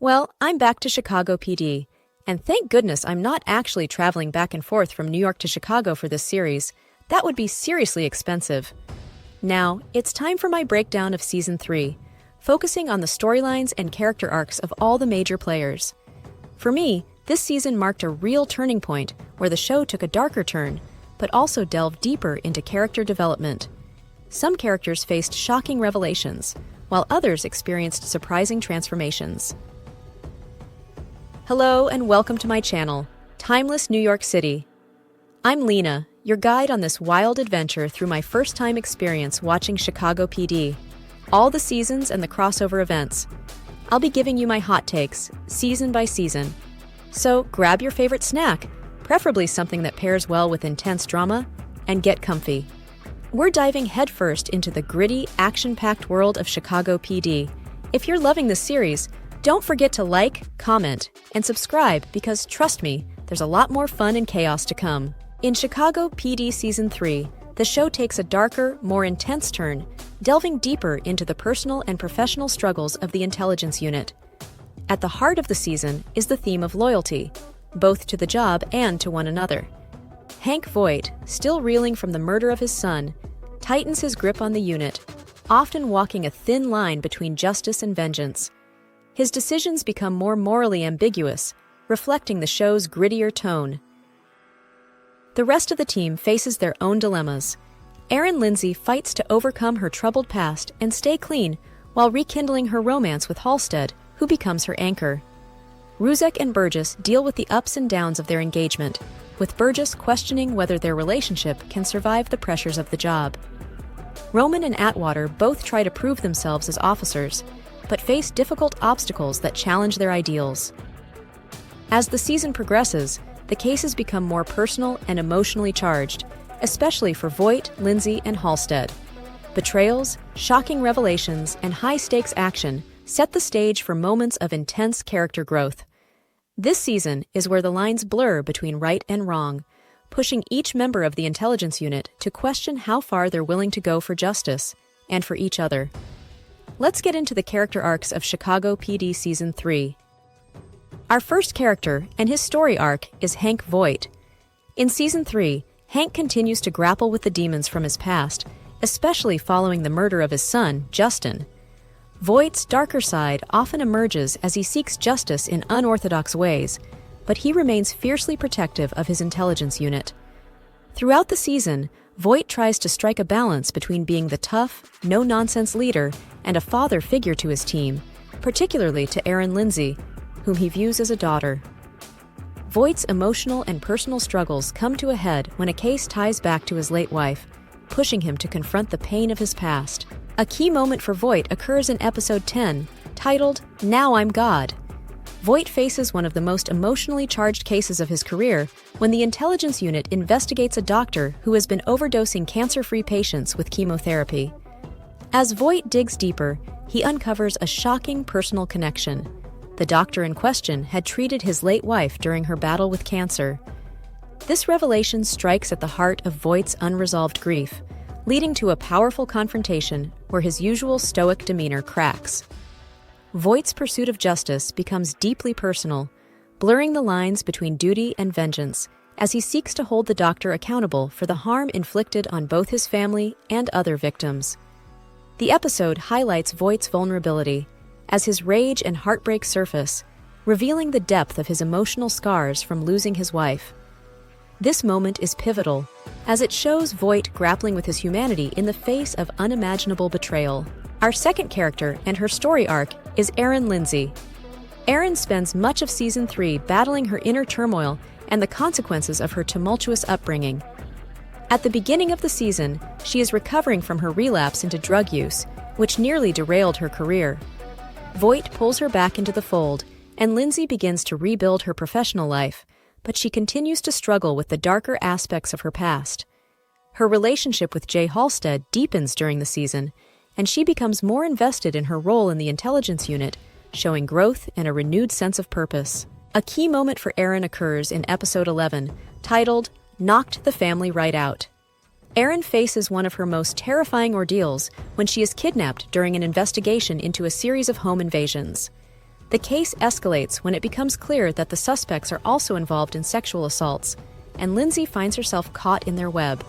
Well, I'm back to Chicago PD, and thank goodness I'm not actually traveling back and forth from New York to Chicago for this series. That would be seriously expensive. Now, it's time for my breakdown of Season 3, focusing on the storylines and character arcs of all the major players. For me, this season marked a real turning point where the show took a darker turn, but also delved deeper into character development. Some characters faced shocking revelations, while others experienced surprising transformations. Hello and welcome to my channel, Timeless New York City. I'm Lena, your guide on this wild adventure through my first-time experience watching Chicago PD, all the seasons and the crossover events. I'll be giving you my hot takes, season by season. So grab your favorite snack, preferably something that pairs well with intense drama, and get comfy. We're diving headfirst into the gritty, action-packed world of Chicago PD. If you're loving this series, don't forget to like, comment, and subscribe because, trust me, there's a lot more fun and chaos to come. In Chicago PD Season 3, the show takes a darker, more intense turn, delving deeper into the personal and professional struggles of the intelligence unit. At the heart of the season is the theme of loyalty, both to the job and to one another. Hank Voight, still reeling from the murder of his son, tightens his grip on the unit, often walking a thin line between justice and vengeance. His decisions become more morally ambiguous, reflecting the show's grittier tone. The rest of the team faces their own dilemmas. Erin Lindsay fights to overcome her troubled past and stay clean while rekindling her romance with Halstead, who becomes her anchor. Ruzek and Burgess deal with the ups and downs of their engagement, with Burgess questioning whether their relationship can survive the pressures of the job. Roman and Atwater both try to prove themselves as officers, but face difficult obstacles that challenge their ideals. As the season progresses, the cases become more personal and emotionally charged, especially for Voight, Lindsay, and Halstead. Betrayals, shocking revelations, and high-stakes action set the stage for moments of intense character growth. This season is where the lines blur between right and wrong, pushing each member of the intelligence unit to question how far they're willing to go for justice and for each other. Let's get into the character arcs of Chicago PD Season 3. Our first character and his story arc is Hank Voight. In Season 3, Hank continues to grapple with the demons from his past, especially following the murder of his son, Justin. Voight's darker side often emerges as he seeks justice in unorthodox ways, but he remains fiercely protective of his intelligence unit. Throughout the season, Voight tries to strike a balance between being the tough, no-nonsense leader and a father figure to his team, particularly to Erin Lindsay, whom he views as a daughter. Voight's emotional and personal struggles come to a head when a case ties back to his late wife, pushing him to confront the pain of his past. A key moment for Voight occurs in Episode 10, titled, "Now I'm God." Voight faces one of the most emotionally charged cases of his career when the intelligence unit investigates a doctor who has been overdosing cancer-free patients with chemotherapy. As Voight digs deeper, he uncovers a shocking personal connection. The doctor in question had treated his late wife during her battle with cancer. This revelation strikes at the heart of Voight's unresolved grief, leading to a powerful confrontation where his usual stoic demeanor cracks. Voight's pursuit of justice becomes deeply personal, blurring the lines between duty and vengeance as he seeks to hold the doctor accountable for the harm inflicted on both his family and other victims. The episode highlights Voight's vulnerability as his rage and heartbreak surface, revealing the depth of his emotional scars from losing his wife. This moment is pivotal, as it shows Voight grappling with his humanity in the face of unimaginable betrayal. Our second character and her story arc is Erin Lindsay. Erin spends much of Season 3 battling her inner turmoil and the consequences of her tumultuous upbringing. At the beginning of the season, she is recovering from her relapse into drug use, which nearly derailed her career. Voight pulls her back into the fold, and Lindsay begins to rebuild her professional life, but she continues to struggle with the darker aspects of her past. Her relationship with Jay Halstead deepens during the season, and she becomes more invested in her role in the intelligence unit, showing growth and a renewed sense of purpose. A key moment for Erin occurs in Episode 11, titled, "Knocked the Family Right Out." Erin faces one of her most terrifying ordeals when she is kidnapped during an investigation into a series of home invasions. The case escalates when it becomes clear that the suspects are also involved in sexual assaults, and Lindsay finds herself caught in their web.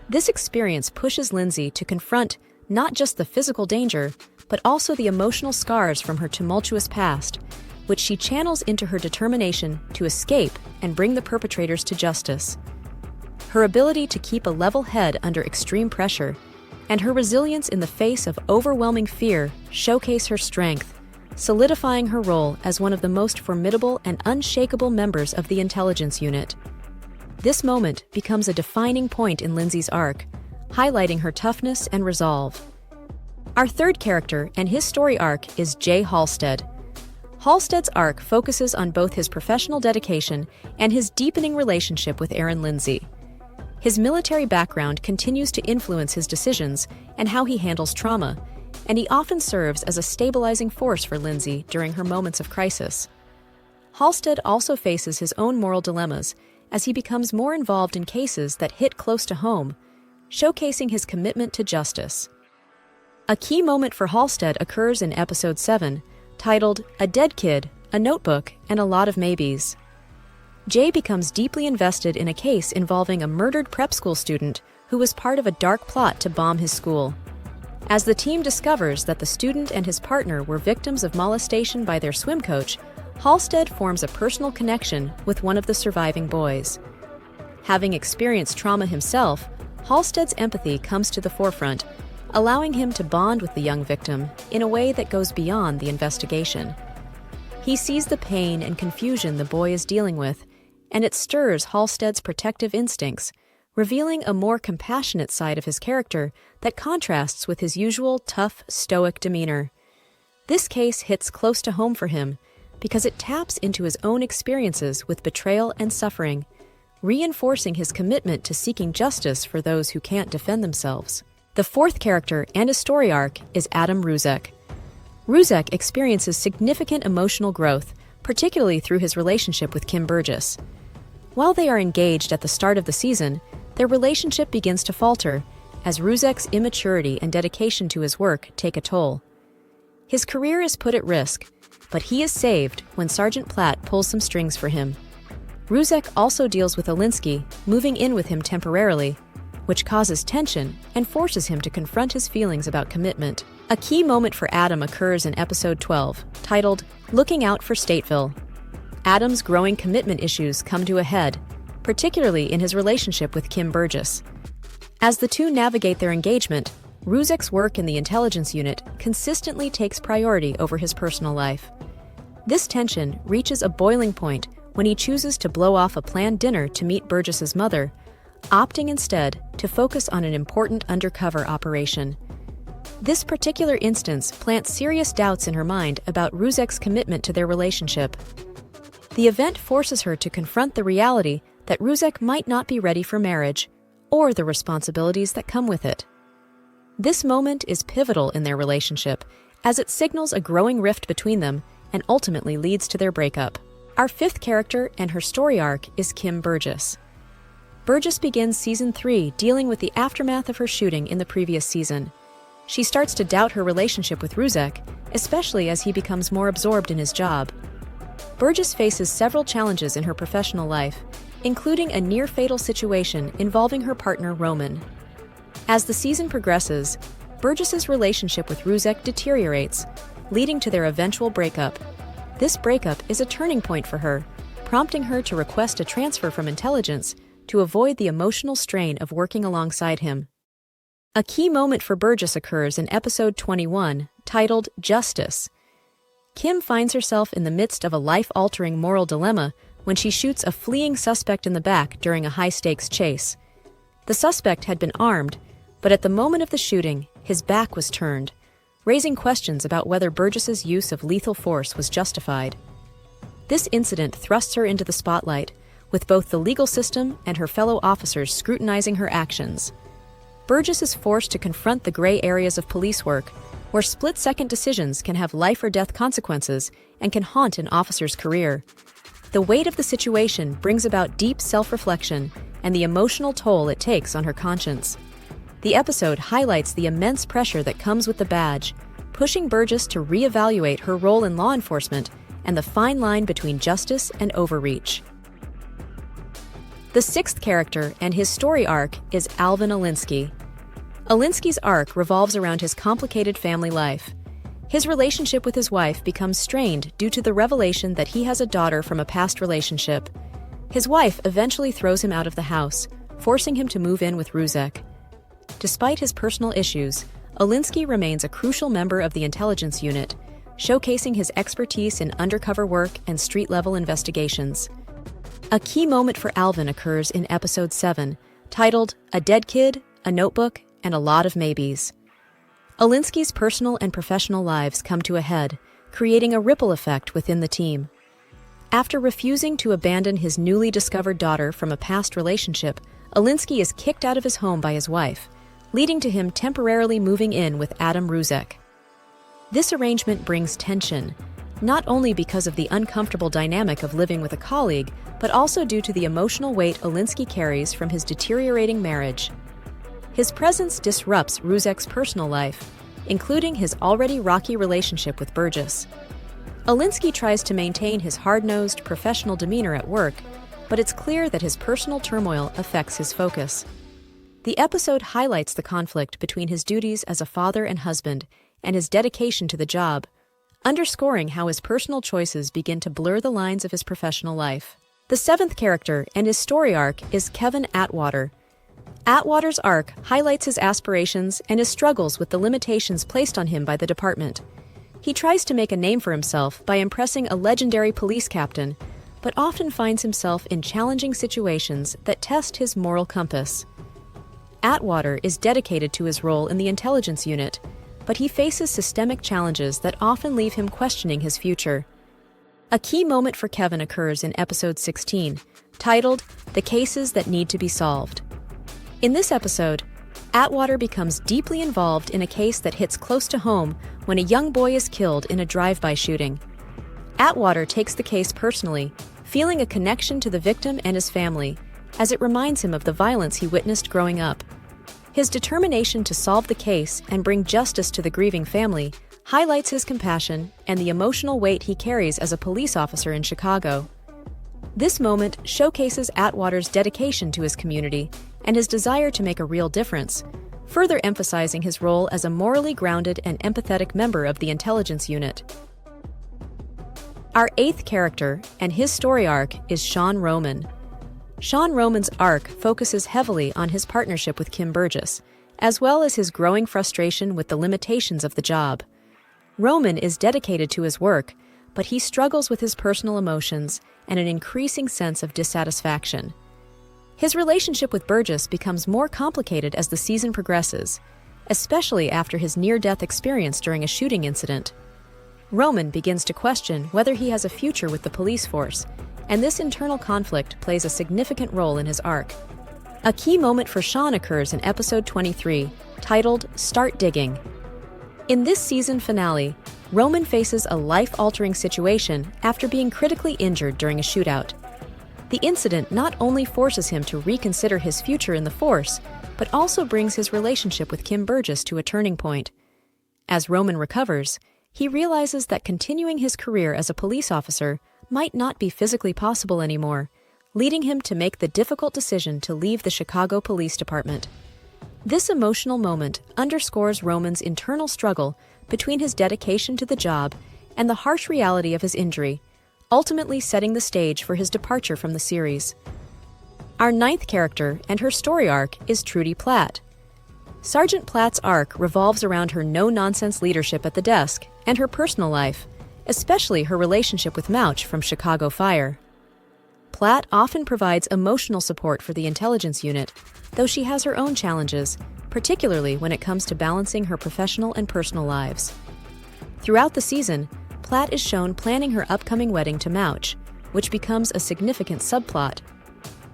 This experience pushes Lindsay to confront not just the physical danger, but also the emotional scars from her tumultuous past, which she channels into her determination to escape and bring the perpetrators to justice. Her ability to keep a level head under extreme pressure and her resilience in the face of overwhelming fear showcase her strength, solidifying her role as one of the most formidable and unshakable members of the intelligence unit. This moment becomes a defining point in Lindsay's arc, highlighting her toughness and resolve. Our third character and his story arc is Jay Halstead. Halstead's arc focuses on both his professional dedication and his deepening relationship with Erin Lindsay. His military background continues to influence his decisions and how he handles trauma, and he often serves as a stabilizing force for Lindsay during her moments of crisis. Halstead also faces his own moral dilemmas as he becomes more involved in cases that hit close to home, showcasing his commitment to justice. A key moment for Halstead occurs in Episode 7, titled "A Dead Kid, a Notebook, and a Lot of Maybes." Jay becomes deeply invested in a case involving a murdered prep school student who was part of a dark plot to bomb his school. As the team discovers that the student and his partner were victims of molestation by their swim coach, Halstead forms a personal connection with one of the surviving boys. Having experienced trauma himself, Halstead's empathy comes to the forefront, allowing him to bond with the young victim in a way that goes beyond the investigation. He sees the pain and confusion the boy is dealing with, and it stirs Halstead's protective instincts, revealing a more compassionate side of his character that contrasts with his usual tough, stoic demeanor. This case hits close to home for him because it taps into his own experiences with betrayal and suffering, reinforcing his commitment to seeking justice for those who can't defend themselves. The fourth character and his story arc is Adam Ruzek. Ruzek experiences significant emotional growth, particularly through his relationship with Kim Burgess. While they are engaged at the start of the season, their relationship begins to falter as Ruzek's immaturity and dedication to his work take a toll. His career is put at risk, but he is saved when Sergeant Platt pulls some strings for him. Ruzek also deals with Olinsky, moving in with him temporarily, which causes tension and forces him to confront his feelings about commitment. A key moment for Adam occurs in Episode 12, titled "Looking Out for Stateville." Adam's growing commitment issues come to a head, particularly in his relationship with Kim Burgess. As the two navigate their engagement, Ruzek's work in the intelligence unit consistently takes priority over his personal life. This tension reaches a boiling point when he chooses to blow off a planned dinner to meet Burgess's mother, opting instead to focus on an important undercover operation. This particular instance plants serious doubts in her mind about Ruzek's commitment to their relationship. The event forces her to confront the reality that Ruzek might not be ready for marriage, or the responsibilities that come with it. This moment is pivotal in their relationship, as it signals a growing rift between them and ultimately leads to their breakup. Our fifth character and her story arc is Kim Burgess. Burgess begins Season 3 dealing with the aftermath of her shooting in the previous season. She starts to doubt her relationship with Ruzek, especially as he becomes more absorbed in his job. Burgess faces several challenges in her professional life, including a near-fatal situation involving her partner Roman. As the season progresses, Burgess's relationship with Ruzek deteriorates, leading to their eventual breakup. This breakup is a turning point for her, prompting her to request a transfer from intelligence to avoid the emotional strain of working alongside him. A key moment for Burgess occurs in Episode 21, titled "Justice." Kim finds herself in the midst of a life-altering moral dilemma when she shoots a fleeing suspect in the back during a high-stakes chase. The suspect had been armed, but at the moment of the shooting, his back was turned, raising questions about whether Burgess's use of lethal force was justified. This incident thrusts her into the spotlight, with both the legal system and her fellow officers scrutinizing her actions. Burgess is forced to confront the gray areas of police work, where split-second decisions can have life-or-death consequences and can haunt an officer's career. The weight of the situation brings about deep self-reflection and the emotional toll it takes on her conscience. The episode highlights the immense pressure that comes with the badge, pushing Burgess to reevaluate her role in law enforcement and the fine line between justice and overreach. The sixth character and his story arc is Alvin Olinsky. Olinsky's arc revolves around his complicated family life. His relationship with his wife becomes strained due to the revelation that he has a daughter from a past relationship. His wife eventually throws him out of the house, forcing him to move in with Ruzek. Despite his personal issues, Olinsky remains a crucial member of the intelligence unit, showcasing his expertise in undercover work and street-level investigations. A key moment for Alvin occurs in Episode 7, titled A Dead Kid, a Notebook, and a Lot of Maybes. Olinsky's personal and professional lives come to a head, creating a ripple effect within the team. After refusing to abandon his newly discovered daughter from a past relationship, Olinsky is kicked out of his home by his wife, leading to him temporarily moving in with Adam Ruzek. This arrangement brings tension, not only because of the uncomfortable dynamic of living with a colleague, but also due to the emotional weight Olinsky carries from his deteriorating marriage. His presence disrupts Ruzek's personal life, including his already rocky relationship with Burgess. Olinsky tries to maintain his hard-nosed, professional demeanor at work, but it's clear that his personal turmoil affects his focus. The episode highlights the conflict between his duties as a father and husband and his dedication to the job, underscoring how his personal choices begin to blur the lines of his professional life. The seventh character and his story arc is Kevin Atwater. Atwater's arc highlights his aspirations and his struggles with the limitations placed on him by the department. He tries to make a name for himself by impressing a legendary police captain, but often finds himself in challenging situations that test his moral compass. Atwater is dedicated to his role in the intelligence unit, but he faces systemic challenges that often leave him questioning his future. A key moment for Kevin occurs in Episode 16, titled The Cases That Need to Be Solved. In this episode, Atwater becomes deeply involved in a case that hits close to home when a young boy is killed in a drive-by shooting. Atwater takes the case personally, feeling a connection to the victim and his family, as it reminds him of the violence he witnessed growing up. His determination to solve the case and bring justice to the grieving family highlights his compassion and the emotional weight he carries as a police officer in Chicago. This moment showcases Atwater's dedication to his community and his desire to make a real difference, further emphasizing his role as a morally grounded and empathetic member of the intelligence unit. Our eighth character and his story arc is Sean Roman. Sean Roman's arc focuses heavily on his partnership with Kim Burgess, as well as his growing frustration with the limitations of the job. Roman is dedicated to his work, but he struggles with his personal emotions and an increasing sense of dissatisfaction. His relationship with Burgess becomes more complicated as the season progresses, especially after his near-death experience during a shooting incident. Roman begins to question whether he has a future with the police force, and this internal conflict plays a significant role in his arc. A key moment for Sean occurs in Episode 23, titled Start Digging. In this season finale, Roman faces a life-altering situation after being critically injured during a shootout. The incident not only forces him to reconsider his future in the force, but also brings his relationship with Kim Burgess to a turning point. As Roman recovers, he realizes that continuing his career as a police officer might not be physically possible anymore, leading him to make the difficult decision to leave the Chicago Police Department. This emotional moment underscores Roman's internal struggle between his dedication to the job and the harsh reality of his injury, ultimately setting the stage for his departure from the series. Our ninth character and her story arc is Trudy Platt. Sergeant Platt's arc revolves around her no-nonsense leadership at the desk and her personal life, especially her relationship with Mouch from Chicago Fire. Platt often provides emotional support for the intelligence unit, though she has her own challenges, particularly when it comes to balancing her professional and personal lives. Throughout the season, Platt is shown planning her upcoming wedding to Mouch, which becomes a significant subplot.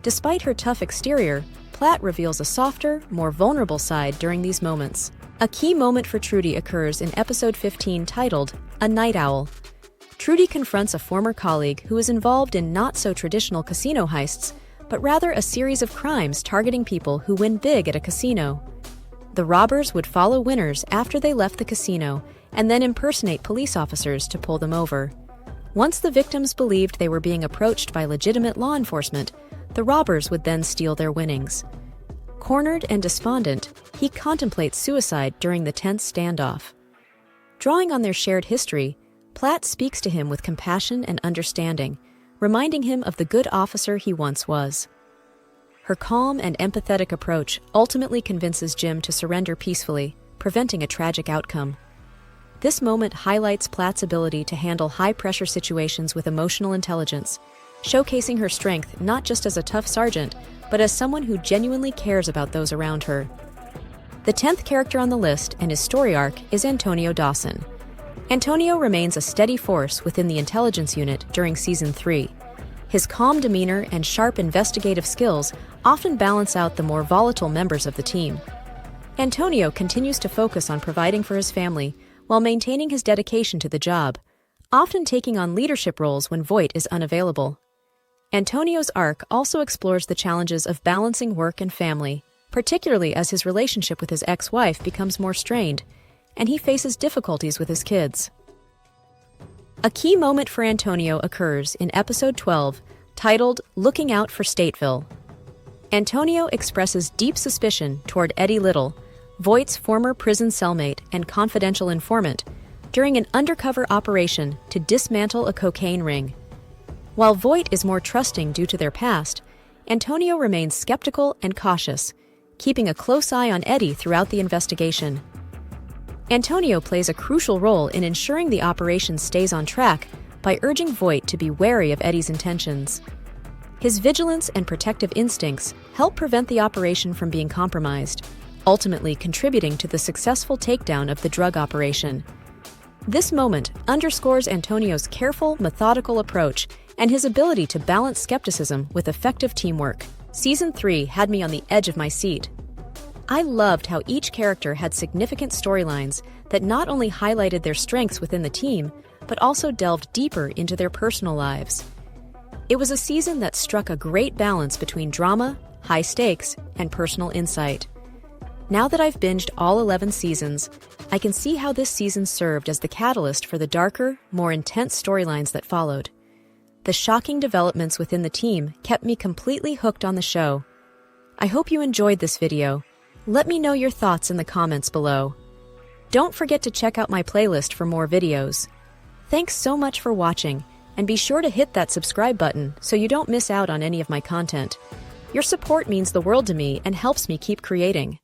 Despite her tough exterior, Platt reveals a softer, more vulnerable side during these moments. A key moment for Trudy occurs in Episode 15 titled A Night Owl. Trudy confronts a former colleague who is involved in not-so-traditional casino heists, but rather a series of crimes targeting people who win big at a casino. The robbers would follow winners after they left the casino and then impersonate police officers to pull them over. Once the victims believed they were being approached by legitimate law enforcement, the robbers would then steal their winnings. Cornered and despondent, he contemplates suicide during the tense standoff. Drawing on their shared history, Platt speaks to him with compassion and understanding, reminding him of the good officer he once was. Her calm and empathetic approach ultimately convinces Jim to surrender peacefully, preventing a tragic outcome. This moment highlights Platt's ability to handle high-pressure situations with emotional intelligence, showcasing her strength not just as a tough sergeant, but as someone who genuinely cares about those around her. The 10th character on the list and his story arc is Antonio Dawson. Antonio remains a steady force within the intelligence unit during Season 3. His calm demeanor and sharp investigative skills often balance out the more volatile members of the team. Antonio continues to focus on providing for his family while maintaining his dedication to the job, often taking on leadership roles when Voight is unavailable. Antonio's arc also explores the challenges of balancing work and family, particularly as his relationship with his ex-wife becomes more strained, and he faces difficulties with his kids. A key moment for Antonio occurs in Episode 12, titled Looking Out for Stateville. Antonio expresses deep suspicion toward Eddie Little, Voight's former prison cellmate and confidential informant, during an undercover operation to dismantle a cocaine ring. While Voight is more trusting due to their past, Antonio remains skeptical and cautious, keeping a close eye on Eddie throughout the investigation. Antonio plays a crucial role in ensuring the operation stays on track by urging Voight to be wary of Eddie's intentions. His vigilance and protective instincts help prevent the operation from being compromised, ultimately contributing to the successful takedown of the drug operation. This moment underscores Antonio's careful, methodical approach and his ability to balance skepticism with effective teamwork. Season 3 had me on the edge of my seat. I loved how each character had significant storylines that not only highlighted their strengths within the team, but also delved deeper into their personal lives. It was a season that struck a great balance between drama, high stakes, and personal insight. Now that I've binged all 11 seasons, I can see how this season served as the catalyst for the darker, more intense storylines that followed. The shocking developments within the team kept me completely hooked on the show. I hope you enjoyed this video. Let me know your thoughts in the comments below. Don't forget to check out my playlist for more videos. Thanks so much for watching, and be sure to hit that subscribe button so you don't miss out on any of my content. Your support means the world to me and helps me keep creating.